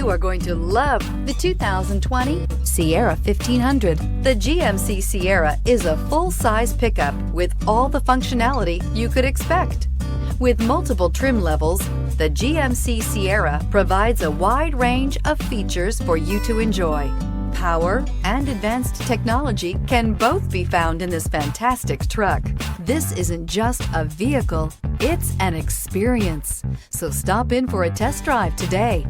You are going to love the 2020 Sierra 1500. The GMC Sierra is a full-size pickup with all the functionality you could expect. With multiple trim levels, the GMC Sierra provides a wide range of features for you to enjoy. Power and advanced technology can both be found in this fantastic truck. This isn't just a vehicle, it's an experience. So stop in for a test drive today.